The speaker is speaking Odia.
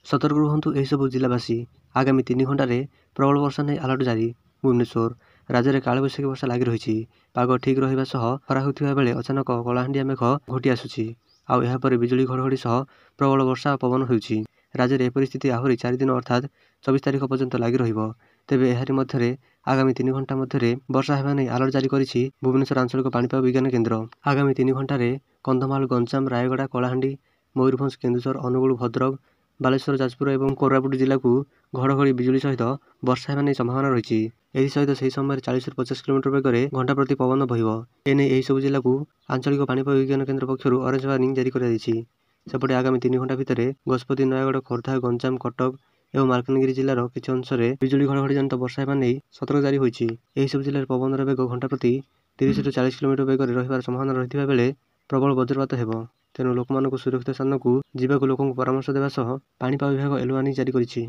ସତର୍କ ରୁହନ୍ତୁ ଏହିସବୁ ଜିଲ୍ଲାବାସୀ। ଆଗାମୀ 3 ଘଣ୍ଟାରେ ପ୍ରବଳ ବର୍ଷା ନେଇ ଆଲର୍ଟ ଜାରି। ଭୁବନେଶ୍ୱର ରାଜ୍ୟରେ କାଳବୈଶାଖୀ ବର୍ଷା ଲାଗି ରହିଛି। ପାଗ ଠିକ୍ ରହିବା ସହ ଖରା ହେଉଥିବା ବେଳେ ଅଚାନକ କଳାହାଣ୍ଡିଆ ମେଘ ଘୋଟି ଆସୁଛି। ଆଉ ଏହାପରେ ବିଜୁଳି ଘଡ଼ଘଡ଼ି ସହ ପ୍ରବଳ ବର୍ଷା ପବନ ହେଉଛି। ରାଜ୍ୟରେ ଏପରି ସ୍ଥିତି ଆହୁରି 4 ଦିନ ଅର୍ଥାତ୍ 24 ତାରିଖ ପର୍ଯ୍ୟନ୍ତ ଲାଗି ରହିବ। ତେବେ ଏହାରି ମଧ୍ୟରେ ଆଗାମୀ 3 ଘଣ୍ଟା ମଧ୍ୟରେ ବର୍ଷା ହେବା ନେଇ ଆଲର୍ଟ ଜାରି କରିଛି ଭୁବନେଶ୍ୱର ଆଞ୍ଚଳିକ ପାଣିପାଗ ବିଜ୍ଞାନ କେନ୍ଦ୍ର। ଆଗାମୀ 3 ଘଣ୍ଟାରେ କନ୍ଧମାଳ, ଗଞ୍ଜାମ, ରାୟଗଡ଼ା, କଳାହାଣ୍ଡି, ମୟୂରଭଞ୍ଜ, କେନ୍ଦୁଝର, ଅନୁଗୁଳ, ଭଦ୍ରକ, ବାଲେଶ୍ୱର, ଯାଜପୁର ଏବଂ କୋରାପୁଟ ଜିଲ୍ଲାକୁ ଘଡ଼ଘଡ଼ି ବିଜୁଳି ସହିତ ବର୍ଷା ହେବା ନେଇ ସମ୍ଭାବନା ରହିଛି। ଏଥିସହିତ ସେହି ସମୟରେ 40ରୁ 50 କିଲୋମିଟର ବେଗରେ ଘଣ୍ଟା ପ୍ରତି ପବନ ବହିବ। ଏନେଇ ଏହିସବୁ ଜିଲ୍ଲାକୁ ଆଞ୍ଚଳିକ ପାଣିପାଗ ବିଜ୍ଞାନ କେନ୍ଦ୍ର ପକ୍ଷରୁ ଅରେଞ୍ଜ ୱାର୍ଣ୍ଣିଂ ଜାରି କରାଯାଇଛି। ସେପଟେ ଆଗାମୀ 3 ଘଣ୍ଟା ଭିତରେ ଗଜପତି, ନୟାଗଡ଼, ଖୋର୍ଦ୍ଧା, ଗଞ୍ଜାମ, କଟକ ଏବଂ ମାଲକାନଗିରି ଜିଲ୍ଲାର କିଛି ଅଂଶରେ ବିଜୁଳି ଘଡ଼ଘଡ଼ି ଜନିତ ବର୍ଷା ହେବା ନେଇ ସତର୍କ ଜାରି ହୋଇଛି। ଏହିସବୁ ଜିଲ୍ଲାରେ ପବନର ବେଗ ଘଣ୍ଟା ପ୍ରତି 30ରୁ 40 କିଲୋମିଟର ବେଗରେ ରହିବାର ସମ୍ଭାବନା ରହିଥିବା ବେଳେ ପ୍ରବଳ ବଜ୍ରପାତ ହେବ। ତେଣୁ ଲୋକମାନଙ୍କୁ ସୁରକ୍ଷିତ ସ୍ଥାନକୁ ଯିବାକୁ ଲୋକଙ୍କୁ ପରାମର୍ଶ ଦେବା ସହ ପାଣିପାଗ ବିଭାଗ ୟେଲୋ ୱାର୍ଣ୍ଣିଂ ଜାରି କରିଛି।